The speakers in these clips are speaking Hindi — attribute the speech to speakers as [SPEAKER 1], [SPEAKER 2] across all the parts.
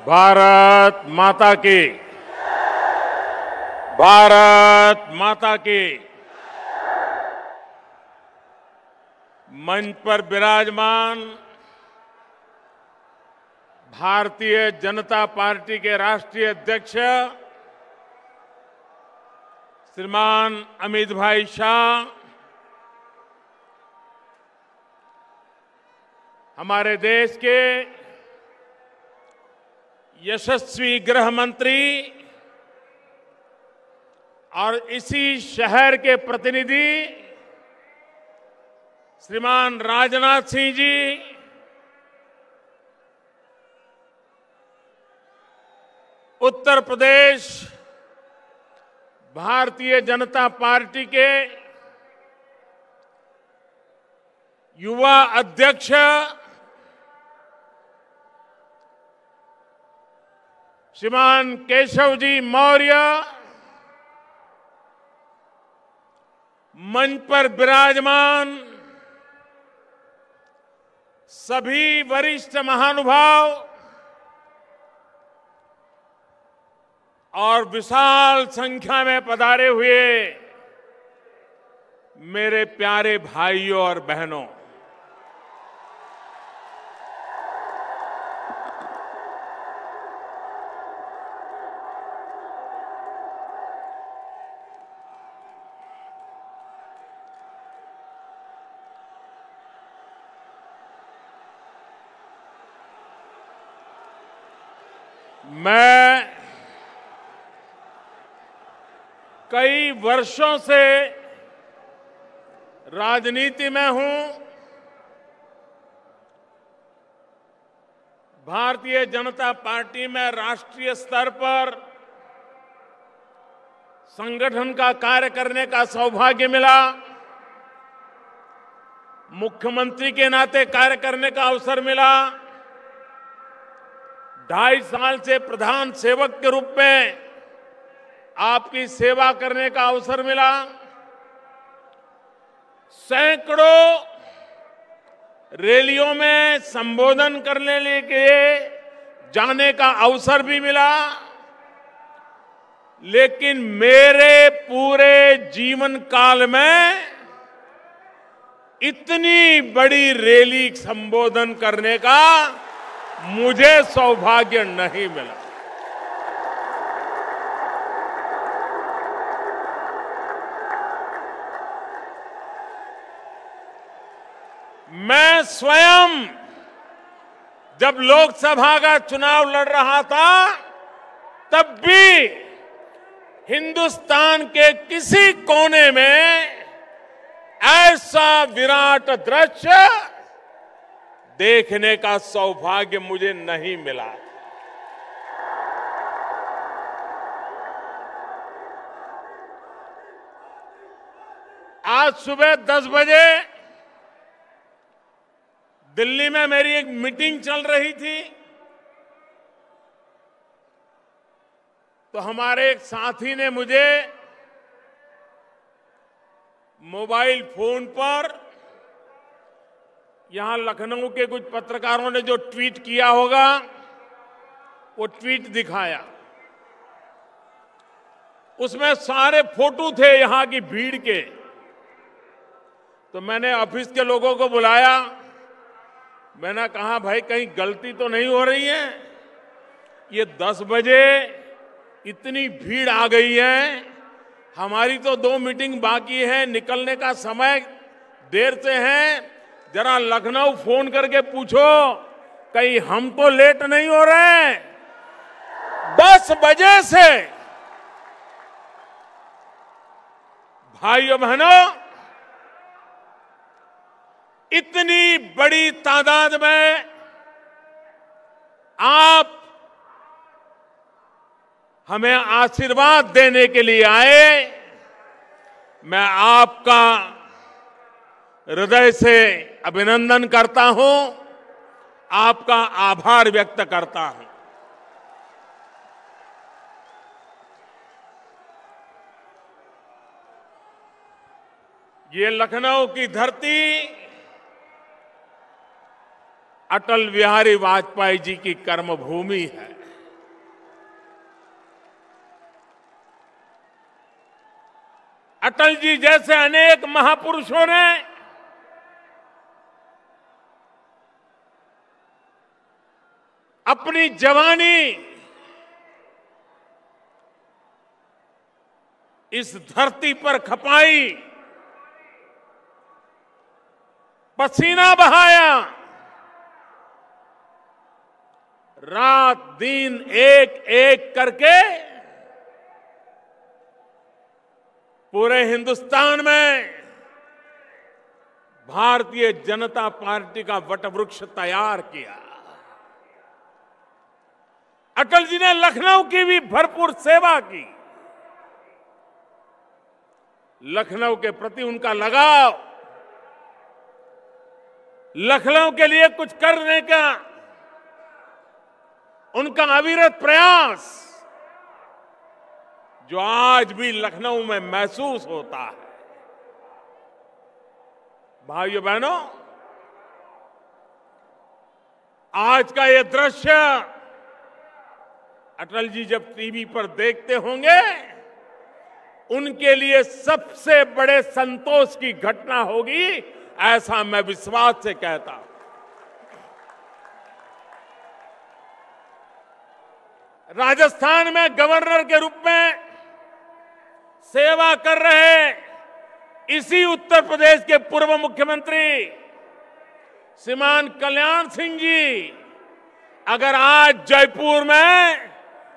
[SPEAKER 1] भारत माता की। भारत माता की। मंच पर विराजमान भारतीय जनता पार्टी के राष्ट्रीय अध्यक्ष श्रीमान अमित भाई शाह, हमारे देश के यशस्वी गृह मंत्री और इसी शहर के प्रतिनिधि श्रीमान राजनाथ सिंह जी, उत्तर प्रदेश भारतीय जनता पार्टी के युवा अध्यक्ष श्रीमान केशव जी मौर्य, मंच पर विराजमान सभी वरिष्ठ महानुभाव और विशाल संख्या में पधारे हुए मेरे प्यारे भाइयों और बहनों, मैं कई वर्षों से राजनीति में हूं। भारतीय जनता पार्टी में राष्ट्रीय स्तर पर संगठन का कार्य करने का सौभाग्य मिला। मुख्यमंत्री के नाते कार्य करने का अवसर मिला। 2.5 साल से प्रधान सेवक के रूप में आपकी सेवा करने का अवसर मिला। सैकड़ों रैलियों में संबोधन करने के जाने का अवसर भी मिला। लेकिन मेरे पूरे जीवन काल में इतनी बड़ी रैली संबोधन करने का मुझे सौभाग्य नहीं मिला। मैं स्वयं जब लोकसभा का चुनाव लड़ रहा था, तब भी हिंदुस्तान के किसी कोने में ऐसा विराट दृश्य देखने का सौभाग्य मुझे नहीं मिला। आज सुबह 10 बजे दिल्ली में मेरी एक मीटिंग चल रही थी, तो हमारे एक साथी ने मुझे मोबाइल फोन पर यहां लखनऊ के कुछ पत्रकारों ने जो ट्वीट किया होगा, वो ट्वीट दिखाया। उसमें सारे फोटो थे यहां की भीड़ के। तो मैंने ऑफिस के लोगों को बुलाया। मैंने कहा, भाई कहीं गलती तो नहीं हो रही है? ये 10 बजे इतनी भीड़ आ गई है, हमारी तो 2 मीटिंग बाकी है, निकलने का समय देर से है। जरा लखनऊ फोन करके पूछो कहीं हम तो लेट नहीं हो रहे हैं। 10 बजे से भाइयों बहनों, इतनी बड़ी तादाद में आप हमें आशीर्वाद देने के लिए आए। मैं आपका हृदय से अभिनंदन करता हूं, आपका आभार व्यक्त करता हूं। ये लखनऊ की धरती अटल बिहारी वाजपेयी जी की कर्मभूमि है। अटल जी जैसे अनेक महापुरुषों ने अपनी जवानी इस धरती पर खपाई, पसीना बहाया, रात दिन एक एक करके पूरे हिंदुस्तान में भारतीय जनता पार्टी का वटवृक्ष तैयार किया। अटल जी ने लखनऊ की भी भरपूर सेवा की। लखनऊ के प्रति उनका लगाव, लखनऊ के लिए कुछ करने का उनका अविरत प्रयास, जो आज भी लखनऊ में महसूस होता है। भाइयों बहनों, आज का ये दृश्य अटल जी जब टीवी पर देखते होंगे, उनके लिए सबसे बड़े संतोष की घटना होगी, ऐसा मैं विश्वास से कहता हूं। राजस्थान में गवर्नर के रूप में सेवा कर रहे इसी उत्तर प्रदेश के पूर्व मुख्यमंत्री श्रीमान कल्याण सिंह जी अगर आज जयपुर में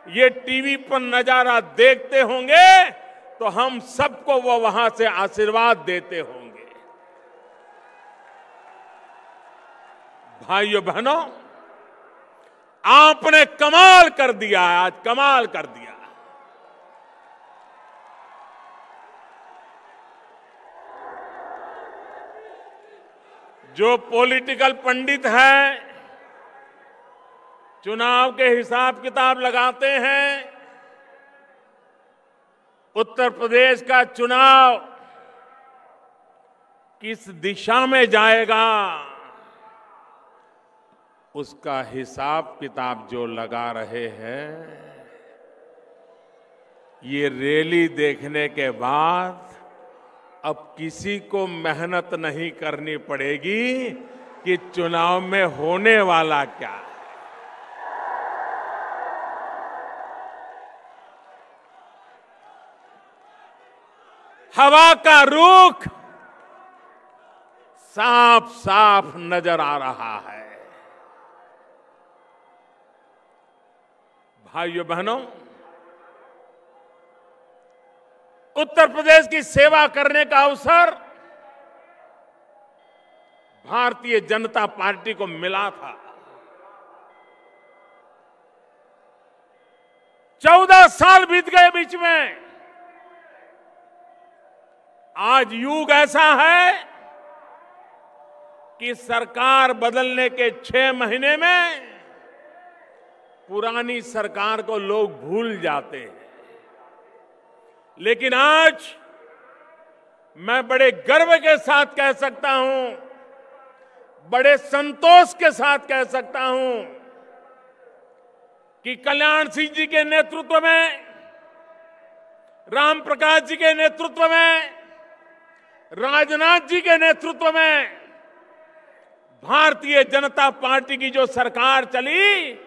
[SPEAKER 1] ये टीवी पर नजारा देखते होंगे तो हम सबको वो वहां से आशीर्वाद देते होंगे। भाइयों बहनों, आपने कमाल कर दिया, आज कमाल कर दिया। जो पॉलिटिकल पंडित हैं, चुनाव के हिसाब किताब लगाते हैं, उत्तर प्रदेश का चुनाव किस दिशा में जाएगा, उसका हिसाब किताब जो लगा रहे हैं, ये रैली देखने के बाद अब किसी को मेहनत नहीं करनी पड़ेगी कि चुनाव में होने वाला क्या है। हवा का रुख साफ साफ नजर आ रहा है। भाइयों बहनों, उत्तर प्रदेश की सेवा करने का अवसर भारतीय जनता पार्टी को मिला था। 14 साल बीत गए बीच में। आज युग ऐसा है कि सरकार बदलने के 6 महीने में पुरानी सरकार को लोग भूल जाते हैं। लेकिन आज मैं बड़े गर्व के साथ कह सकता हूं, बड़े संतोष के साथ कह सकता हूं कि कल्याण सिंह जी के नेतृत्व में, राम प्रकाश जी के नेतृत्व में, राजनाथ जी के नेतृत्व में भारतीय जनता पार्टी की जो सरकार चली,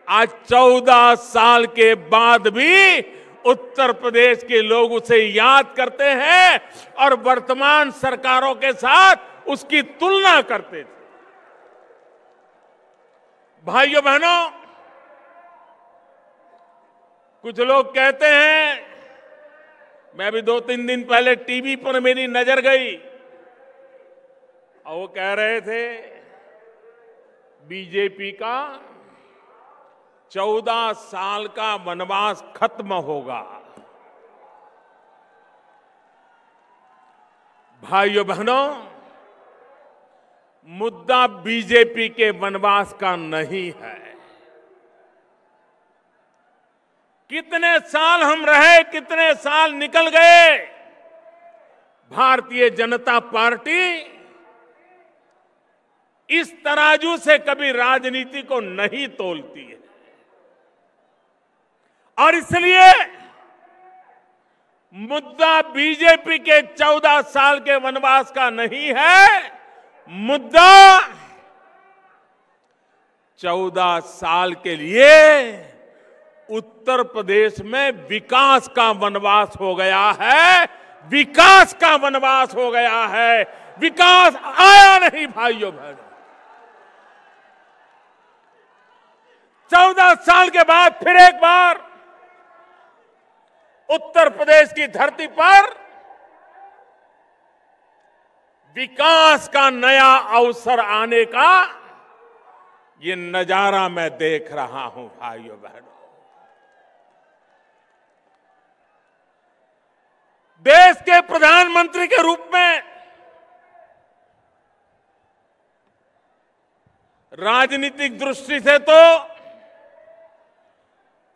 [SPEAKER 1] आज 14 साल के बाद भी उत्तर प्रदेश के लोग उसे याद करते हैं और वर्तमान सरकारों के साथ उसकी तुलना करते थे। भाइयों बहनों, कुछ लोग कहते हैं, मैं भी 2-3 दिन पहले टीवी पर मेरी नजर गई और वो कह रहे थे बीजेपी का 14 साल का वनवास खत्म होगा। भाइयों बहनों, मुद्दा बीजेपी के वनवास का नहीं है। कितने साल हम रहे, कितने साल निकल गए, भारतीय जनता पार्टी इस तराजू से कभी राजनीति को नहीं तोलती है। और इसलिए मुद्दा बीजेपी के 14 साल के वनवास का नहीं है, मुद्दा 14 साल के लिए उत्तर प्रदेश में विकास का वनवास हो गया है, विकास का वनवास हो गया है। विकास आया नहीं भाइयों बहनों। 14 साल के बाद फिर एक बार उत्तर प्रदेश की धरती पर विकास का नया अवसर आने का ये नजारा मैं देख रहा हूं भाइयों बहनों। देश के प्रधानमंत्री के रूप में राजनीतिक दृष्टि से तो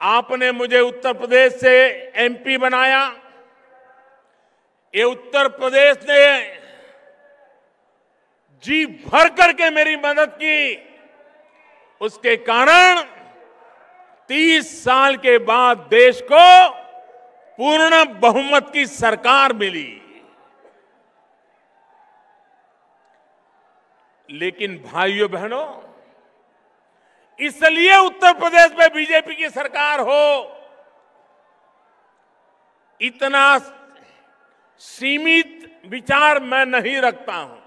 [SPEAKER 1] आपने मुझे उत्तर प्रदेश से एमपी बनाया। ये उत्तर प्रदेश ने जी भर करके मेरी मदद की। उसके कारण 30 साल के बाद देश को पूर्ण बहुमत की सरकार मिली। लेकिन भाइयों बहनों, इसलिए उत्तर प्रदेश में बीजेपी की सरकार हो, इतना सीमित विचार मैं नहीं रखता हूं।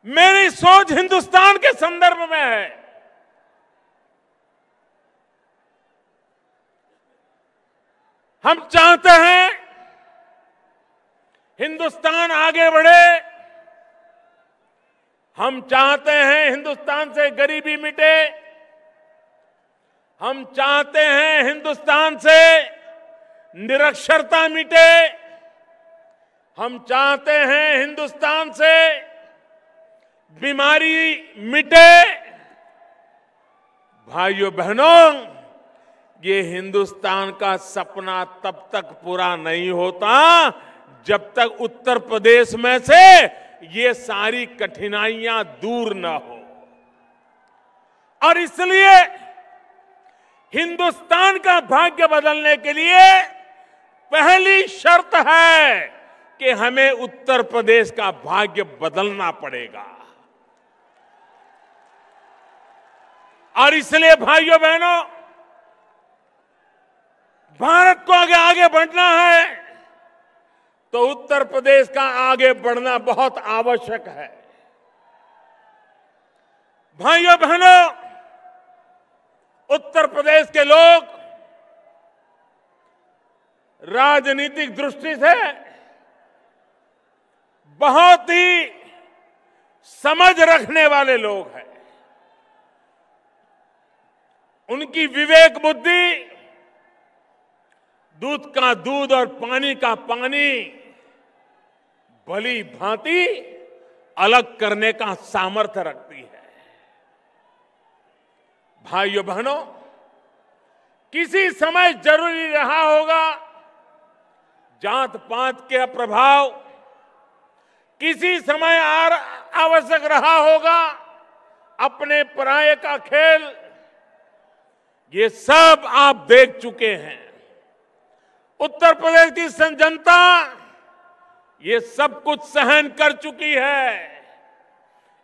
[SPEAKER 1] मेरी सोच हिंदुस्तान के संदर्भ में है। हम चाहते हैं हिंदुस्तान आगे बढ़े। हम चाहते हैं हिंदुस्तान से गरीबी मिटे। हम चाहते हैं हिंदुस्तान से निरक्षरता मिटे। हम चाहते हैं हिंदुस्तान से बीमारी मिटे। भाइयों बहनों, ये हिंदुस्तान का सपना तब तक पूरा नहीं होता जब तक उत्तर प्रदेश में से ये सारी कठिनाइयां दूर न हो। और इसलिए हिंदुस्तान का भाग्य बदलने के लिए पहली शर्त है कि हमें उत्तर प्रदेश का भाग्य बदलना पड़ेगा। और इसलिए भाइयों बहनों, भारत को आगे आगे बढ़ना है तो उत्तर प्रदेश का आगे बढ़ना बहुत आवश्यक है। भाइयों बहनों, उत्तर प्रदेश के लोग राजनीतिक दृष्टि से बहुत ही समझ रखने वाले लोग हैं। उनकी विवेक बुद्धि दूध का दूध और पानी का पानी भली भांति अलग करने का सामर्थ्य रखती है। भाइयों बहनों, किसी समय जरूरी रहा होगा जात पात के प्रभाव, किसी समय आवश्यक रहा होगा अपने पराये का खेल। ये सब आप देख चुके हैं। उत्तर प्रदेश की जनता ये सब कुछ सहन कर चुकी है।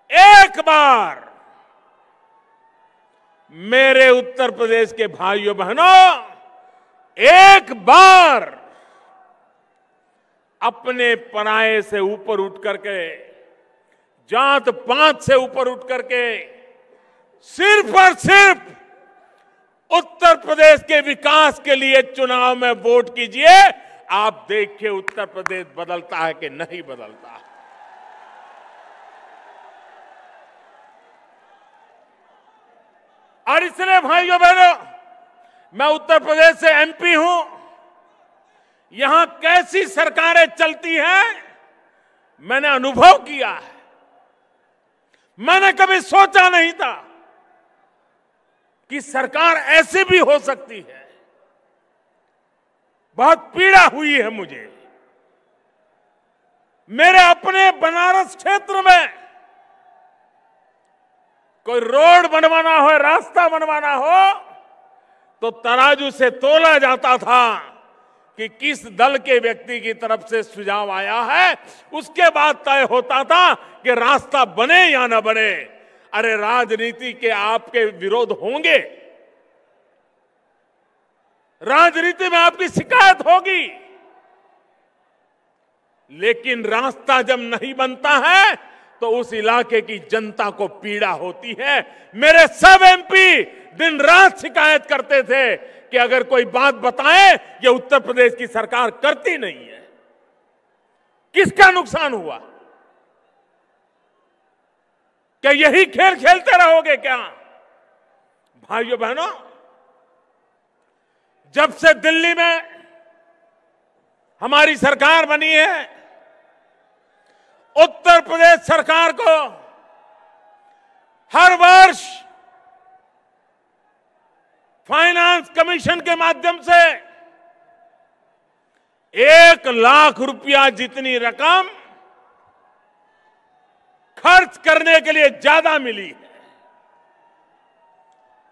[SPEAKER 1] एक बार मेरे उत्तर प्रदेश के भाइयों बहनों, एक बार अपने पराये से ऊपर उठ करके, जात पात से ऊपर उठ करके सिर्फ और सिर्फ उत्तर प्रदेश के विकास के लिए चुनाव में वोट कीजिए। आप देखिए उत्तर प्रदेश बदलता है कि नहीं बदलता। और इसलिए भाइयों बहनों, मैं उत्तर प्रदेश से एमपी हूं। यहां कैसी सरकारें चलती हैं मैंने अनुभव किया है। मैंने कभी सोचा नहीं था कि सरकार ऐसे भी हो सकती है। बहुत पीड़ा हुई है मुझे। मेरे अपने बनारस क्षेत्र में कोई रोड बनवाना हो, रास्ता बनवाना हो तो तराजू से तोला जाता था कि किस दल के व्यक्ति की तरफ से सुझाव आया है, उसके बाद तय होता था कि रास्ता बने या न बने। अरे राजनीति के आपके विरोध होंगे, राजनीति में आपकी शिकायत होगी, लेकिन रास्ता जब नहीं बनता है तो उस इलाके की जनता को पीड़ा होती है। मेरे सब एमपी दिन रात शिकायत करते थे कि अगर कोई बात बताए, ये उत्तर प्रदेश की सरकार करती नहीं है। किसका नुकसान हुआ? क्या यही खेल खेलते रहोगे क्या? भाइयों बहनों, जब से दिल्ली में हमारी सरकार बनी है, उत्तर प्रदेश सरकार को हर वर्ष फाइनेंस कमीशन के माध्यम से 1 लाख रुपया जितनी रकम खर्च करने के लिए ज्यादा मिली है।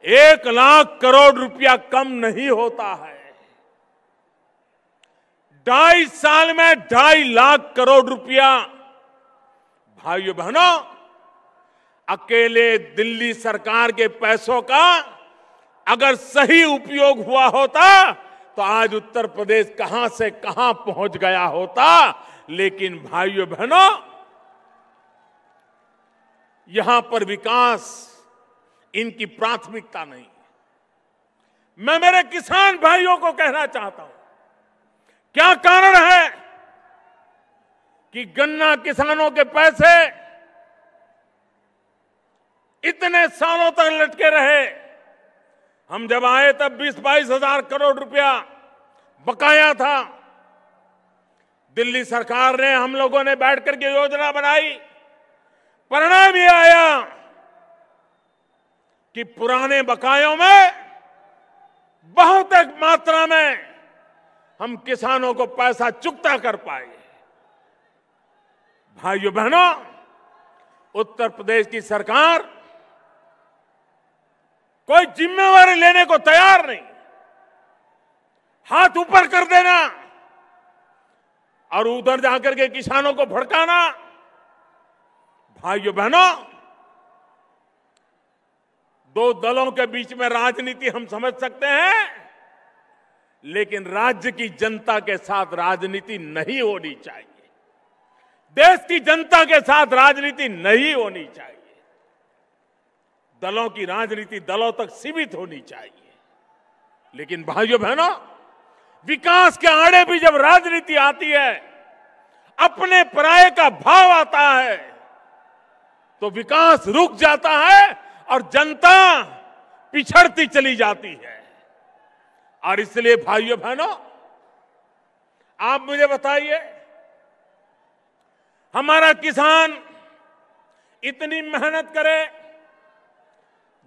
[SPEAKER 1] 1 लाख करोड़ रुपया कम नहीं होता है। 2.5 साल में 2.5 लाख करोड़ रुपया। भाइयों बहनों, अकेले दिल्ली सरकार के पैसों का अगर सही उपयोग हुआ होता तो आज उत्तर प्रदेश कहां से कहां पहुंच गया होता। लेकिन भाइयों बहनों, यहां पर विकास इनकी प्राथमिकता नहीं। मैं मेरे किसान भाइयों को कहना चाहता हूं, क्या कारण है कि गन्ना किसानों के पैसे इतने सालों तक लटके रहे? हम जब आए तब 20-22 हजार करोड़ रुपया बकाया था। दिल्ली सरकार ने, हम लोगों ने बैठ करके योजना बनाई। परिणाम ये आया कि पुराने बकायों में बहुत एक मात्रा में हम किसानों को पैसा चुकता कर पाए। भाइयों बहनों, उत्तर प्रदेश की सरकार कोई जिम्मेवारी लेने को तैयार नहीं। हाथ ऊपर कर देना और उधर जाकर के किसानों को भड़काना। भाइयों बहनों, दो दलों के बीच में राजनीति हम समझ सकते हैं, लेकिन राज्य की जनता के साथ राजनीति नहीं होनी चाहिए। देश की जनता के साथ राजनीति नहीं होनी चाहिए। दलों की राजनीति दलों तक सीमित होनी चाहिए। लेकिन भाइयों बहनों, विकास के आड़े भी जब राजनीति आती है, अपने पराये का भाव आता है, तो विकास रुक जाता है और जनता पिछड़ती चली जाती है। और इसलिए भाइयों बहनों, आप मुझे बताइए, हमारा किसान इतनी मेहनत करे,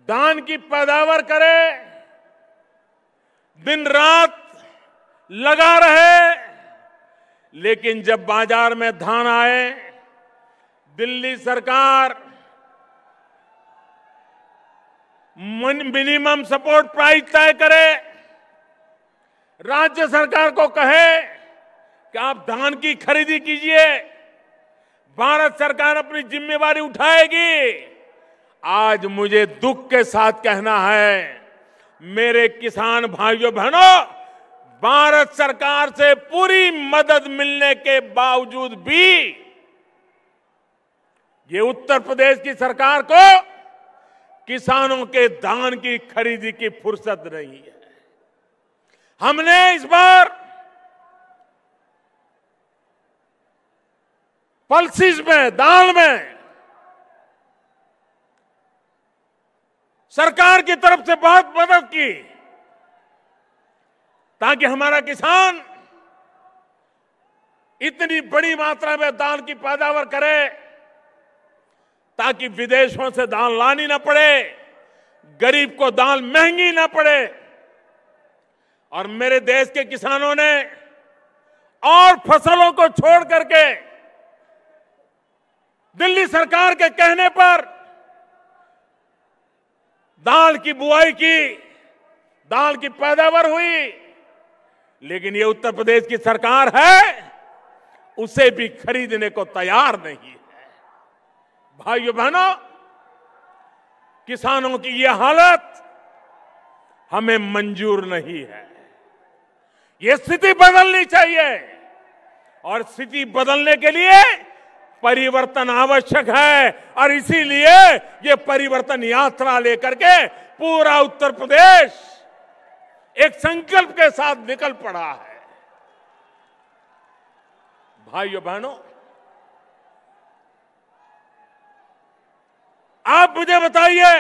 [SPEAKER 1] धान की पैदावार करे, दिन रात लगा रहे, लेकिन जब बाजार में धान आए, दिल्ली सरकार मिनिमम सपोर्ट प्राइस तय करे, राज्य सरकार को कहे कि आप धान की खरीदी कीजिए, भारत सरकार अपनी जिम्मेवारी उठाएगी। आज मुझे दुख के साथ कहना है, मेरे किसान भाइयों बहनों, भारत सरकार से पूरी मदद मिलने के बावजूद भी ये उत्तर प्रदेश की सरकार को किसानों के धान की खरीदी की फुर्सत नहीं है। हमने इस बार पल्सिस में, दाल में सरकार की तरफ से बहुत मदद की, ताकि हमारा किसान इतनी बड़ी मात्रा में दाल की पैदावार करे, ताकि विदेशों से दाल लानी ना पड़े, गरीब को दाल महंगी ना पड़े। और मेरे देश के किसानों ने और फसलों को छोड़ करके दिल्ली सरकार के कहने पर दाल की बुआई की, दाल की पैदावार हुई, लेकिन ये उत्तर प्रदेश की सरकार है, उसे भी खरीदने को तैयार नहीं है। भाइयों बहनों, किसानों की ये हालत हमें मंजूर नहीं है। ये स्थिति बदलनी चाहिए और स्थिति बदलने के लिए परिवर्तन आवश्यक है। और इसीलिए ये परिवर्तन यात्रा लेकर के पूरा उत्तर प्रदेश एक संकल्प के साथ निकल पड़ा है। भाइयों बहनों, आप मुझे बताइए,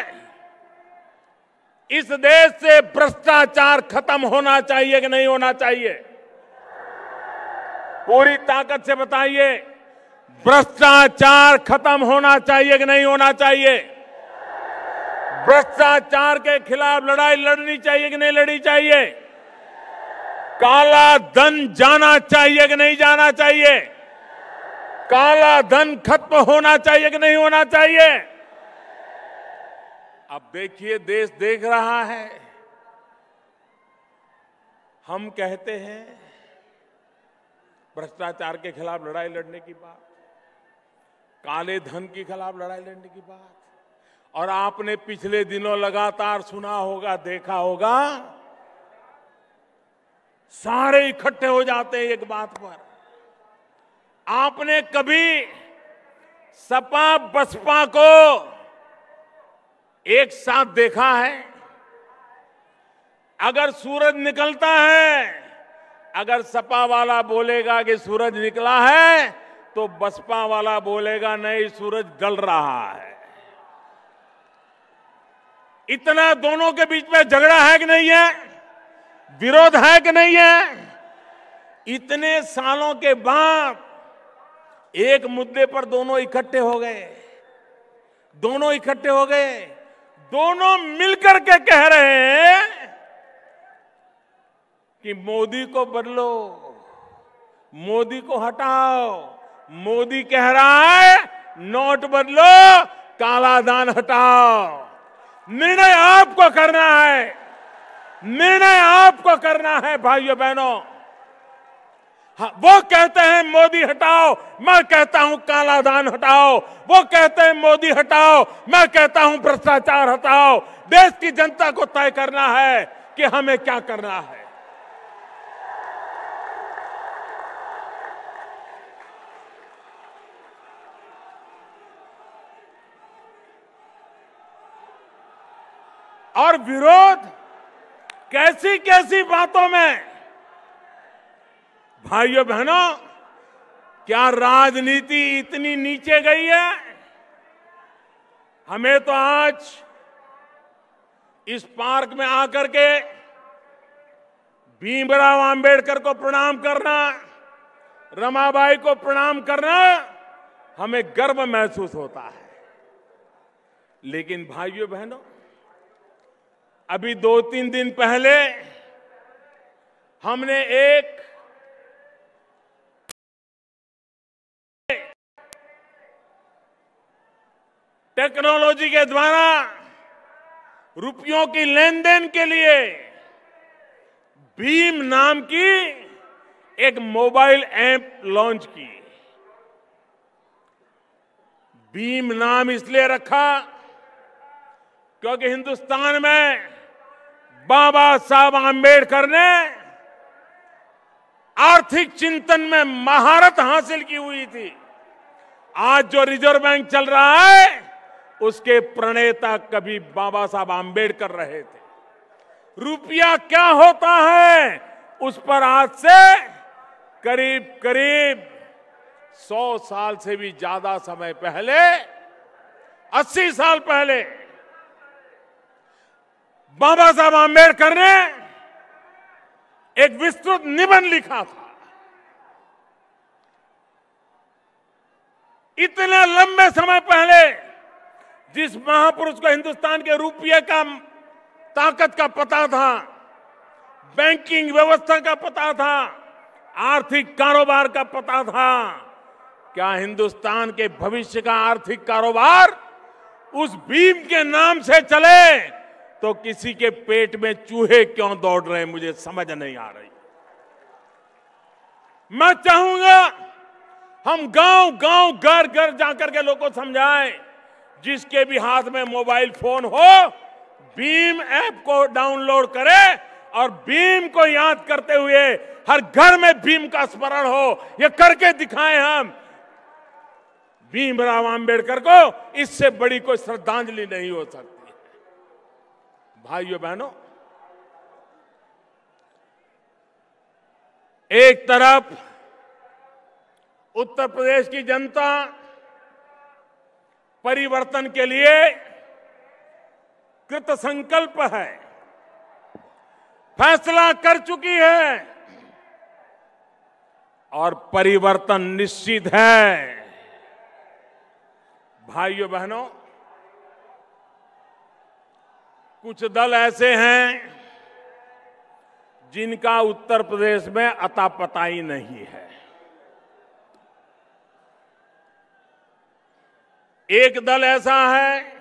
[SPEAKER 1] इस देश से भ्रष्टाचार खत्म होना चाहिए कि नहीं होना चाहिए? पूरी ताकत से बताइए, भ्रष्टाचार खत्म होना चाहिए कि नहीं होना चाहिए? भ्रष्टाचार के खिलाफ लड़ाई लड़नी चाहिए कि नहीं लड़नी चाहिए? काला धन जाना चाहिए कि नहीं जाना चाहिए? काला धन खत्म होना चाहिए कि नहीं होना चाहिए? अब देखिए, देश देख रहा है। हम कहते हैं भ्रष्टाचार के खिलाफ लड़ाई लड़ने की बात, काले धन के खिलाफ लड़ाई लड़ने की बात, और आपने पिछले दिनों लगातार सुना होगा, देखा होगा, सारे इकट्ठे हो जाते हैं एक बात पर। आपने कभी सपा बसपा को एक साथ देखा है? अगर सूरज निकलता है, अगर सपा वाला बोलेगा कि सूरज निकला है, तो बसपा वाला बोलेगा नहीं, सूरज ढल रहा है। इतना दोनों के बीच में झगड़ा है कि नहीं है? विरोध है कि नहीं है? इतने सालों के बाद एक मुद्दे पर दोनों इकट्ठे हो गए। दोनों इकट्ठे हो गए, दोनों मिलकर के कह रहे हैं कि मोदी को बदलो, मोदी को हटाओ। मोदी कह रहा है नोट बदलो, काला धन हटाओ। निर्णय आपको करना है, निर्णय आपको करना है भाइयों बहनों। हाँ, वो कहते हैं मोदी हटाओ, मैं कहता हूं काला धन हटाओ। वो कहते हैं मोदी हटाओ, मैं कहता हूं भ्रष्टाचार हटाओ। देश की जनता को तय करना है कि हमें क्या करना है। और विरोध कैसी कैसी बातों में? भाइयों बहनों, क्या राजनीति इतनी नीचे गई है? हमें तो आज इस पार्क में आकर के भीमराव अंबेडकर को प्रणाम करना, रमाबाई को प्रणाम करना, हमें गर्व महसूस होता है। लेकिन भाइयों बहनों, अभी 2-3 दिन पहले हमने एक टेक्नोलॉजी के द्वारा रुपयों की लेन देन के लिए भीम नाम की एक मोबाइल ऐप लॉन्च की। भीम नाम इसलिए रखा क्योंकि हिंदुस्तान में बाबा साहब आंबेडकर ने आर्थिक चिंतन में महारत हासिल की हुई थी। आज जो रिजर्व बैंक चल रहा है, उसके प्रणेता कभी बाबा साहब आंबेडकर रहे थे। रुपया क्या होता है, उस पर आज से करीब करीब 100 साल से भी ज्यादा समय पहले, 80 साल पहले बाबा साहब आंबेडकर ने एक विस्तृत निबंध लिखा था। इतने लंबे समय पहले जिस महापुरुष को हिंदुस्तान के रुपये का ताकत का पता था, बैंकिंग व्यवस्था का पता था, आर्थिक कारोबार का पता था, क्या हिंदुस्तान के भविष्य का आर्थिक कारोबार उस भीम के नाम से चले तो किसी के पेट में चूहे क्यों दौड़ रहे हैं, मुझे समझ नहीं आ रही। मैं चाहूंगा हम गांव गांव घर घर जाकर के लोगों को समझाएं, जिसके भी हाथ में मोबाइल फोन हो भीम ऐप को डाउनलोड करे और भीम को याद करते हुए हर घर में भीम का स्मरण हो। ये करके दिखाएं हम। भीमराव आंबेडकर को इससे बड़ी कोई श्रद्धांजलि नहीं हो सकती है। भाइयों बहनों, एक तरफ उत्तर प्रदेश की जनता परिवर्तन के लिए कृत संकल्प है, फैसला कर चुकी है और परिवर्तन निश्चित है। भाइयों बहनों, कुछ दल ऐसे हैं जिनका उत्तर प्रदेश में अता पता ही नहीं है। एक दल ऐसा है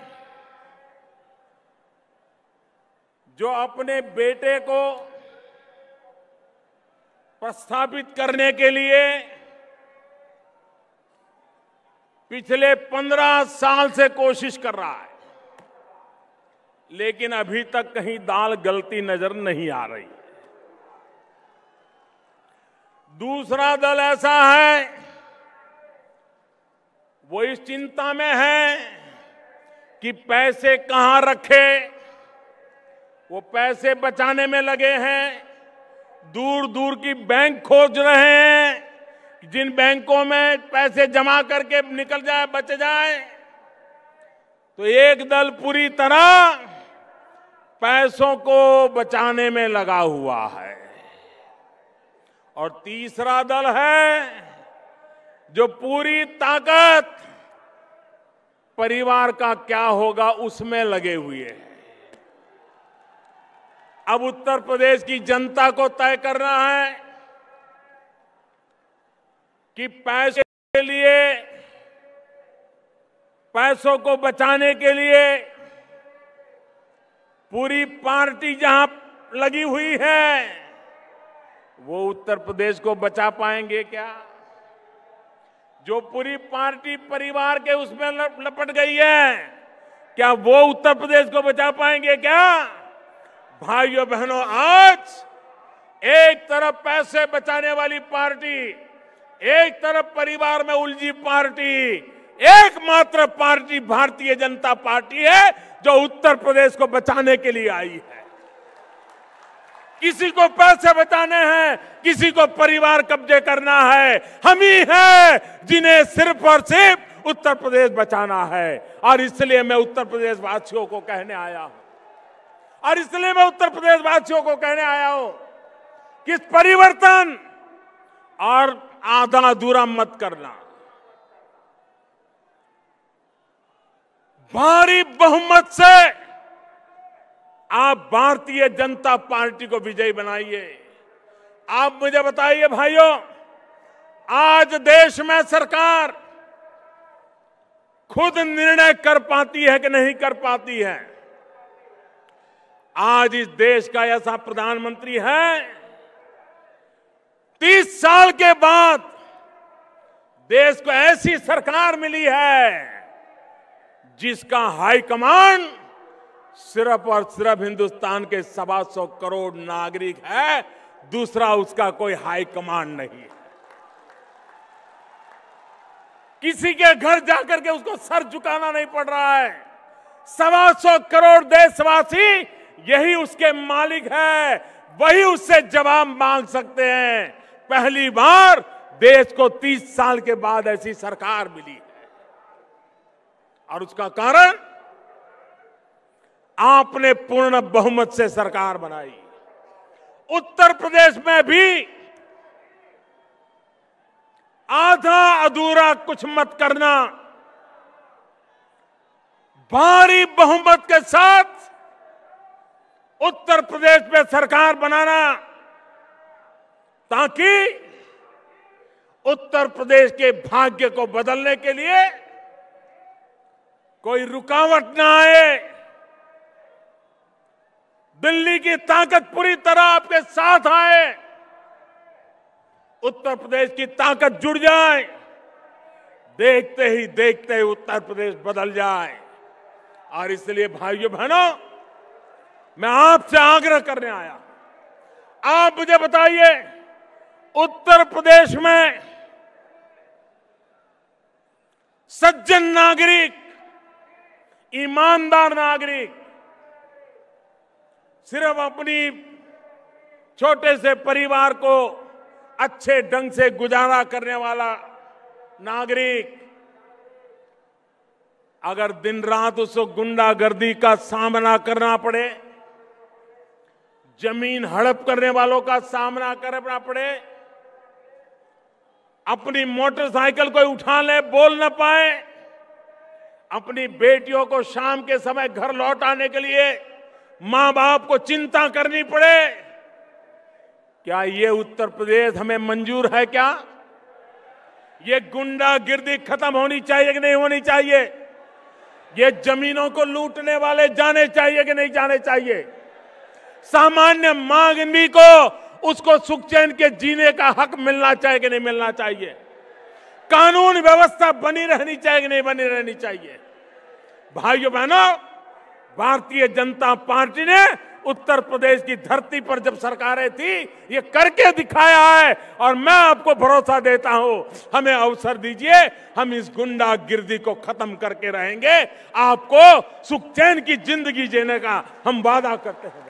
[SPEAKER 1] जो अपने बेटे को प्रस्थापित करने के लिए पिछले 15 साल से कोशिश कर रहा है, लेकिन अभी तक कहीं दाल गलती नजर नहीं आ रही। दूसरा दल ऐसा है, वो इस चिंता में है कि पैसे कहां रखे, वो पैसे बचाने में लगे हैं। दूर दूर की बैंक खोज रहे हैं, जिन बैंकों में पैसे जमा करके निकल जाए, बच जाए। तो एक दल पूरी तरह पैसों को बचाने में लगा हुआ है और तीसरा दल है जो पूरी ताकत परिवार का क्या होगा उसमें लगे हुए हैं। अब उत्तर प्रदेश की जनता को तय करना है कि पैसे के लिए, पैसों को बचाने के लिए पूरी पार्टी जहां लगी हुई है, वो उत्तर प्रदेश को बचा पाएंगे क्या? जो पूरी पार्टी परिवार के उसमें लपट गई है, क्या वो उत्तर प्रदेश को बचा पाएंगे क्या? भाइयों बहनों, आज एक तरफ पैसे बचाने वाली पार्टी, एक तरफ परिवार में उलझी पार्टी, एकमात्र पार्टी भारतीय जनता पार्टी है जो उत्तर प्रदेश को बचाने के लिए आई है। किसी को पैसे बचाने हैं, किसी को परिवार कब्जे करना है, हम ही हैं जिन्हें सिर्फ और सिर्फ उत्तर प्रदेश बचाना है। और इसलिए मैं उत्तर प्रदेश वासियों को कहने आया हूं, कि इस परिवर्तन और आधा अधूरा मत करना। भारी बहुमत से आप भारतीय जनता पार्टी को विजयी बनाइए। आप मुझे बताइए भाइयों, आज देश में सरकार खुद निर्णय कर पाती है कि नहीं कर पाती है? आज इस देश का ऐसा प्रधानमंत्री है, 30 साल के बाद देश को ऐसी सरकार मिली है जिसका हाईकमांड सिर्फ और सिर्फ हिंदुस्तान के 125 करोड़ नागरिक है, दूसरा उसका कोई हाईकमांड नहीं है। किसी के घर जाकर के उसको सर झुकाना नहीं पड़ रहा है। 125 करोड़ देशवासी यही उसके मालिक है, वही उससे जवाब मांग सकते हैं। पहली बार देश को 30 साल के बाद ऐसी सरकार मिली है और उसका कारण आपने पूर्ण बहुमत से सरकार बनाई। उत्तर प्रदेश में भी आधा अधूरा कुछ मत करना, भारी बहुमत के साथ उत्तर प्रदेश में सरकार बनाना, ताकि उत्तर प्रदेश के भाग्य को बदलने के लिए कोई रुकावट ना आए। दिल्ली की ताकत पूरी तरह आपके साथ आए। उत्तर प्रदेश की ताकत जुड़ जाए, देखते ही देखते उत्तर प्रदेश बदल जाए। और इसलिए भाइयों बहनों, मैं आपसे आग्रह करने आया, आप मुझे बताइए, उत्तर प्रदेश में सज्जन नागरिक, ईमानदार नागरिक, सिर्फ अपनी छोटे से परिवार को अच्छे ढंग से गुजारा करने वाला नागरिक, अगर दिन रात उसको गुंडागर्दी का सामना करना पड़े, जमीन हड़प करने वालों का सामना करना पड़े, अपनी मोटरसाइकिल को उठा ले, बोल न पाए, अपनी बेटियों को शाम के समय घर लौटाने के लिए मां बाप को चिंता करनी पड़े, क्या ये उत्तर प्रदेश हमें मंजूर है? क्या ये गुंडागिर्दी खत्म होनी चाहिए कि नहीं होनी चाहिए? ये जमीनों को लूटने वाले जाने चाहिए कि नहीं जाने चाहिए? सामान्य मानवी को उसको सुख चैन के जीने का हक मिलना चाहिए कि नहीं मिलना चाहिए? कानून व्यवस्था बनी रहनी चाहिए कि नहीं बनी रहनी चाहिए? भाइयों बहनों, भारतीय जनता पार्टी ने उत्तर प्रदेश की धरती पर जब सरकारें थी, ये करके दिखाया है। और मैं आपको भरोसा देता हूं, हमें अवसर दीजिए, हम इस गुंडागिर्दी को खत्म करके रहेंगे। आपको सुख चैन की जिंदगी जीने का हम वादा करते हैं।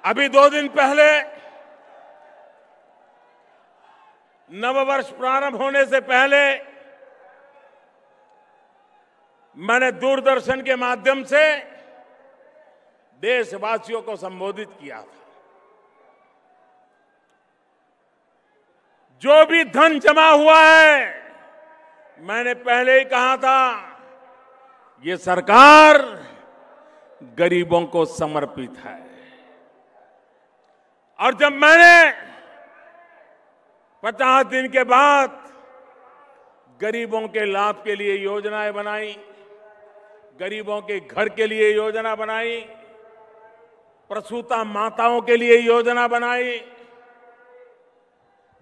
[SPEAKER 1] अभी 2 दिन पहले नववर्ष प्रारंभ होने से पहले मैंने दूरदर्शन के माध्यम से देशवासियों को संबोधित किया था। जो भी धन जमा हुआ है, मैंने पहले ही कहा था, ये सरकार गरीबों को समर्पित है। और जब मैंने 50 दिन के बाद गरीबों के लाभ के लिए योजनाएं बनाई, गरीबों के घर के लिए योजना बनाई, प्रसूता माताओं के लिए योजना बनाई,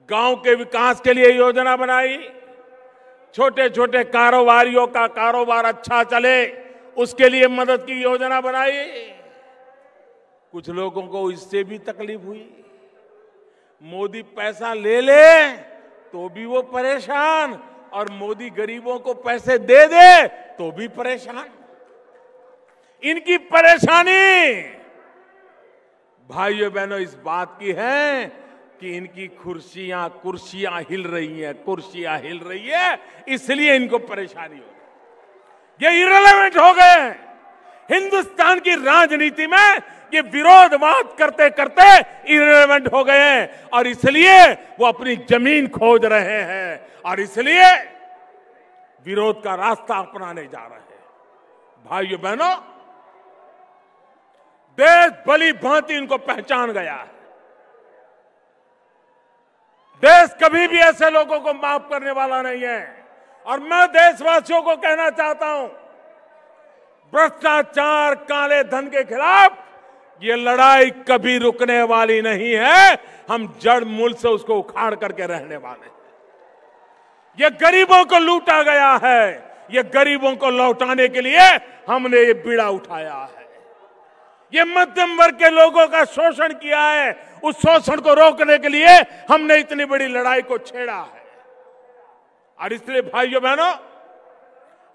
[SPEAKER 1] गांव के विकास के लिए योजना बनाई, छोटे छोटे कारोबारियों का कारोबार अच्छा चले उसके लिए मदद की योजना बनाई। कुछ लोगों को इससे भी तकलीफ हुई, मोदी पैसा ले ले तो भी वो परेशान, और मोदी गरीबों को पैसे दे दे तो भी परेशान। इनकी परेशानी भाइयों बहनों इस बात की है कि इनकी कुर्सियां हिल रही हैं, कुर्सियां हिल रही है, इसलिए इनको परेशानी हो रही। ये इररिलेवेंट हो गए। हिंदुस्तान की राजनीति में ये विरोधवाद करते करते इररिलेवेंट हो गए हैं, और इसलिए वो अपनी जमीन खोज रहे हैं, और इसलिए विरोध का रास्ता अपनाने जा रहे हैं। भाइयों बहनों, देश भली भांति इनको पहचान गया है। देश कभी भी ऐसे लोगों को माफ करने वाला नहीं है। और मैं देशवासियों को कहना चाहता हूं, भ्रष्टाचार, काले धन के खिलाफ ये लड़ाई कभी रुकने वाली नहीं है। हम जड़ मूल से उसको उखाड़ करके रहने वाले हैं। ये गरीबों को लूटा गया है, ये गरीबों को लौटाने के लिए हमने ये बीड़ा उठाया है। ये मध्यम वर्ग के लोगों का शोषण किया है, उस शोषण को रोकने के लिए हमने इतनी बड़ी लड़ाई को छेड़ा है। और इसलिए भाइयों बहनों,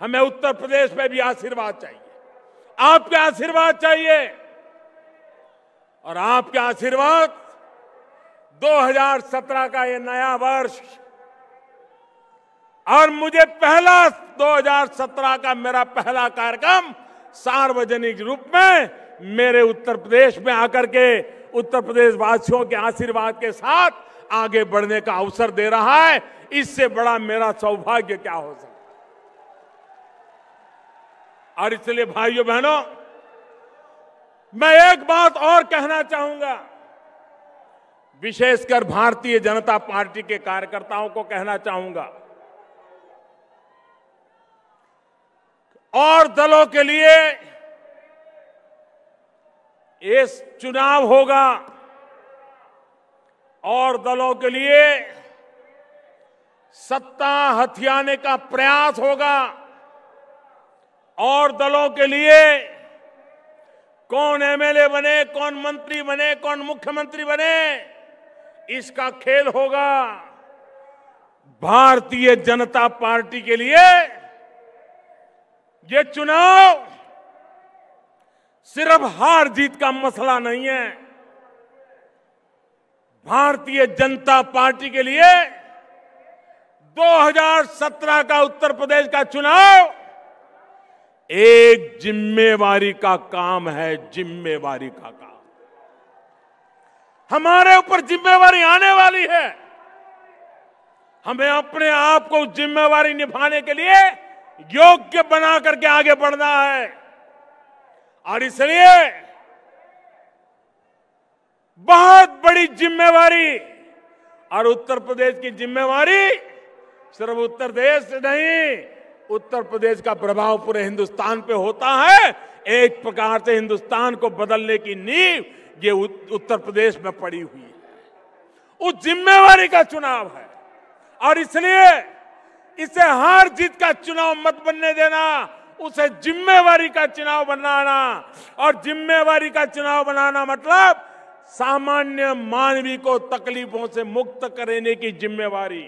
[SPEAKER 1] हमें उत्तर प्रदेश में भी आशीर्वाद चाहिए, आपके आशीर्वाद चाहिए। और आपके आशीर्वाद 2017 का ये नया वर्ष, और मुझे 2017 का मेरा पहला कार्यक्रम सार्वजनिक रूप में मेरे उत्तर प्रदेश में आकर के उत्तर प्रदेश वासियों के आशीर्वाद के साथ आगे बढ़ने का अवसर दे रहा है। इससे बड़ा मेरा सौभाग्य क्या हो सकता है। और इसलिए भाइयों बहनों, मैं एक बात और कहना चाहूंगा। विशेषकर भारतीय जनता पार्टी के कार्यकर्ताओं को कहना चाहूंगा, और दलों के लिए ये चुनाव होगा, और दलों के लिए सत्ता हथियाने का प्रयास होगा, और दलों के लिए कौन एमएलए बने, कौन मंत्री बने, कौन मुख्यमंत्री बने, इसका खेल होगा। भारतीय जनता पार्टी के लिए ये चुनाव सिर्फ हार जीत का मसला नहीं है। भारतीय जनता पार्टी के लिए 2017 का उत्तर प्रदेश का चुनाव एक जिम्मेवारी का काम है, जिम्मेवारी का काम। हमारे ऊपर जिम्मेवारी आने वाली है। हमें अपने आप को जिम्मेवारी निभाने के लिए योग्य बना करके आगे बढ़ना है, और इसलिए बहुत बड़ी जिम्मेवारी, और उत्तर प्रदेश की जिम्मेवारी सिर्फ उत्तर प्रदेश से नहीं, उत्तर प्रदेश का प्रभाव पूरे हिंदुस्तान पे होता है। एक प्रकार से हिंदुस्तान को बदलने की नींव ये उत्तर प्रदेश में पड़ी हुई है। उस जिम्मेवारी का चुनाव है, और इसलिए इसे हार जीत का चुनाव मत बनने देना, उसे जिम्मेवारी का चुनाव बनाना। और जिम्मेवारी का चुनाव बनाना मतलब सामान्य मानवी को तकलीफों से मुक्त करने की जिम्मेवारी।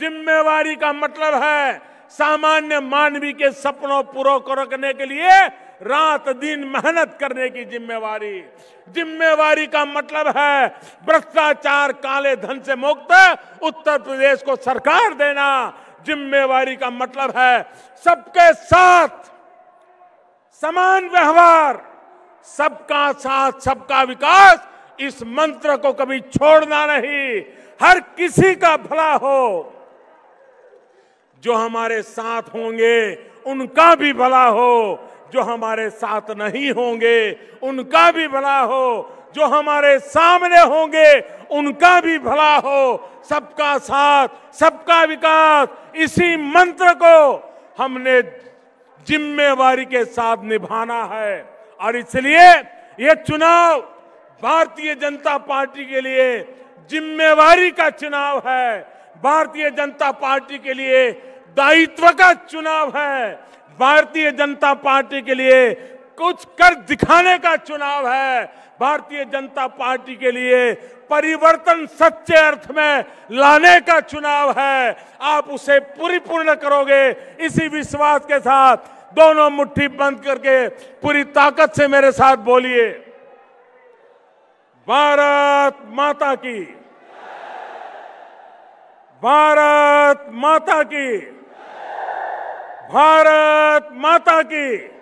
[SPEAKER 1] जिम्मेवारी का मतलब है सामान्य मानवी के सपनों पूरा करने के लिए रात दिन मेहनत करने की जिम्मेवारी। जिम्मेवारी का मतलब है भ्रष्टाचार, काले धन से मुक्त उत्तर प्रदेश को सरकार देना। जिम्मेवारी का मतलब है सबके साथ समान व्यवहार, सबका साथ सबका विकास, इस मंत्र को कभी छोड़ना नहीं। हर किसी का भला हो, जो हमारे साथ होंगे उनका भी भला हो, जो हमारे साथ नहीं होंगे उनका भी भला हो, जो हमारे सामने होंगे उनका भी भला हो। सबका साथ सबका विकास, इसी मंत्र को हमने जिम्मेवारी के साथ निभाना है। और इसलिए ये चुनाव भारतीय जनता पार्टी के लिए जिम्मेवारी का चुनाव है, भारतीय जनता पार्टी के लिए दायित्व का चुनाव है, भारतीय जनता पार्टी के लिए कुछ कर दिखाने का चुनाव है, भारतीय जनता पार्टी के लिए परिवर्तन सच्चे अर्थ में लाने का चुनाव है। आप उसे परिपूर्ण करोगे, इसी विश्वास के साथ दोनों मुट्ठी बंद करके पूरी ताकत से मेरे साथ बोलिए, भारत माता की, भारत माता की, भारत माता की।